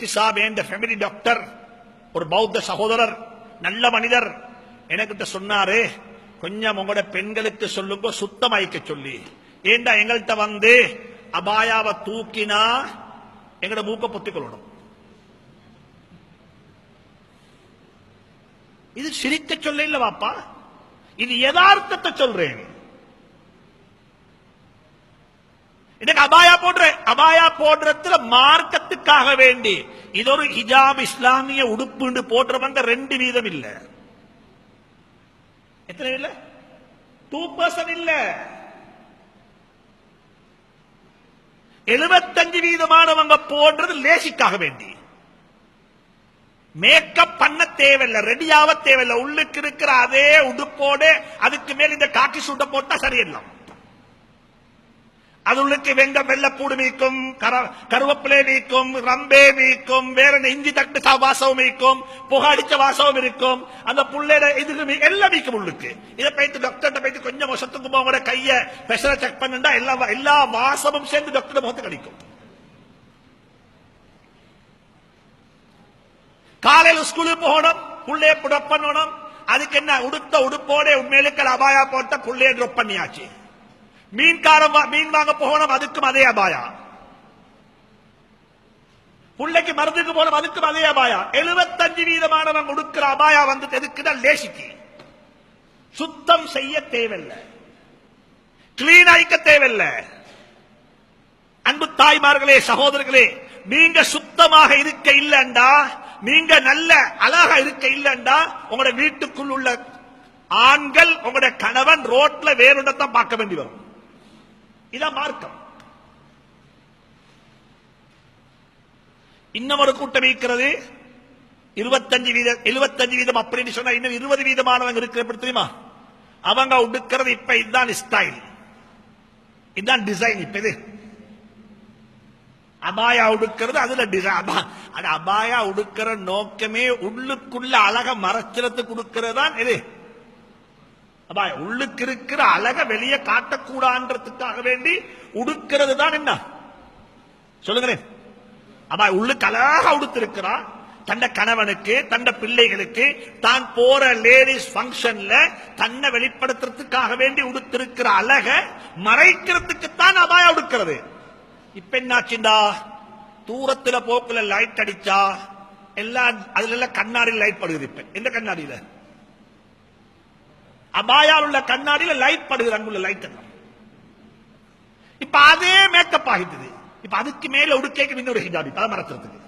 முஃப்தி சாப் என்ற family doctor, ஒரு பௌத்த சகோதரர், நல்ல மனிதர், எனக்கிட்ட சொன்னாரு, கொஞ்சம் உங்களோட பெண்களுக்கு சொல்லுங்க சுத்தமாய்க்க சொல்லி. ஏண்டா எங்கள்கிட்ட வந்து அபாயாவை தூக்கினா எங்கட மூக்க பொத்திக் கொள்ளணும். இது சிரிக்க சொல்ல இல்ல வாப்பா, இது யதார்த்தத்தை சொல்றேன். இன்னைக்கு அபாயா போடுறதுல மார்க்கத்துக்காக வேண்டி இது ஒரு ஹிஜாப் இஸ்லாமிய உடுப்பு போடுறவங்க 2% இல்ல. எத்தனை இல்ல? 2% இல்ல. 75% போடுறது லேசிக்காக வேண்டி. மேக்கப் பண்ண தேவையில்லை, ரெடியாவ தேவையில்லை. உள்ளுக்கு இருக்கிற அதே உடுப்போட அதுக்கு மேல் இந்த காக்கி சூட்டை போட்டா சரியெல்லாம். அது உள்ளுக்கு வெங்கம் வெள்ளப்பூடு மீக்கும், கருவேப்பிலை மீக்கும், ரம்பே மீக்கும், வேற இஞ்சி தட்டு வாசவும் மீக்கும், புகாடிச்ச வாசவும் இருக்கும். அந்த புள்ளைட இது எல்லாம் மீக்கும் உள்ளுக்கு. இதை போயிட்டு டாக்டர் போயிட்டு கொஞ்சம் வருஷத்துக்கு போக கைய பெஷரை செக் பண்ணா எல்லா வாசமும் சேர்ந்து டாக்டர் முகத்து கிடைக்கும். காலையில் ஸ்கூலுக்கு போகணும், புள்ளைய ட்ராப் பண்ணணும். அதுக்கு என்ன, உடுத்த உடுப்போட உண்மையிலுக்கு அபாயா போட்ட புள்ளைய ட்ராப் பண்ணியாச்சு. மீன் வாங்க போகணும், அதுக்கும் அதே அபாயா. புள்ளைக்கு மருந்துக்கு போகணும், அதுக்கும் அதே அபாயா. 75% உடுக்கிற அபாயா வந்து எதுக்குதான் லேசிக்கு. சுத்தம் செய்ய தேவையில்லை, கிளீன் ஆயிக்க தேவையில்லை. அன்பு தாய்மார்களே, சகோதரர்களே, நீங்க சுத்தமாக இருக்க இல்லண்டா, நீங்க நல்ல அழகா இருக்க இல்லண்டா, உங்களோட வீட்டுக்குள் உள்ள ஆண்கள், உங்களோட கணவன் ரோட்ல வேறுடத்தான் பார்க்க வேண்டி வரும். இதான் மார்க்கம். இன்னும் ஒரு கூட்டம் இருக்கிறது 75% அப்படின்னு சொன்னா இன்னும் 20% இருக்கிற தெரியுமா? அவங்க உடுக்கிறது இப்ப இதுதான் ஸ்டைல், இதுதான் டிசைன். இப்ப இது அபாயா உடுக்கிறது, அதுல டிசைன். அபாயா உடுக்கிற நோக்கமே உள்ளுக்குள்ள அழக மறைச்சிடத்துக்கு கொடுக்கிறது தான் இது அபாயா. உள்ளுக்கு இருக்கிற அழக வெளியே காட்டக்கூடாதுன்றதுக்காக வேண்டி உடுக்கிறது தான் என்ன சொல்லுங்களேன். அபாயா உள்ளுக்கு அழகா உடுத்திருக்கிறா, தன்னை கணவனுக்கு, தன்னை பிள்ளைகளுக்கு, தான் போற லேடிஸ் பங்கன்ல தன்னை வெளிப்படுத்துறதுக்காக வேண்டி உடுத்திருக்கிற அழக மறைக்கிறதுக்கு தான் அபாயா உடுக்கிறது. இப்ப என்னாச்சுண்டா, தூரத்துல போக்குல லைட் அடிச்சா எல்லாம் அதுல கண்ணாடியில் லைட் படுகிறது. இப்ப எந்த கண்ணாடியில? அபாயால் உள்ள கண்ணாடியில லைட் படுகிறது, அங்குள்ள லைட் எல்லாம். இப்ப அதே மேக்கப் ஆகிட்டது. இப்ப அதுக்கு மேல உடுக்கைக்கு இன்னொரு ஹிஜாபி பல மரத்துறதுக்கு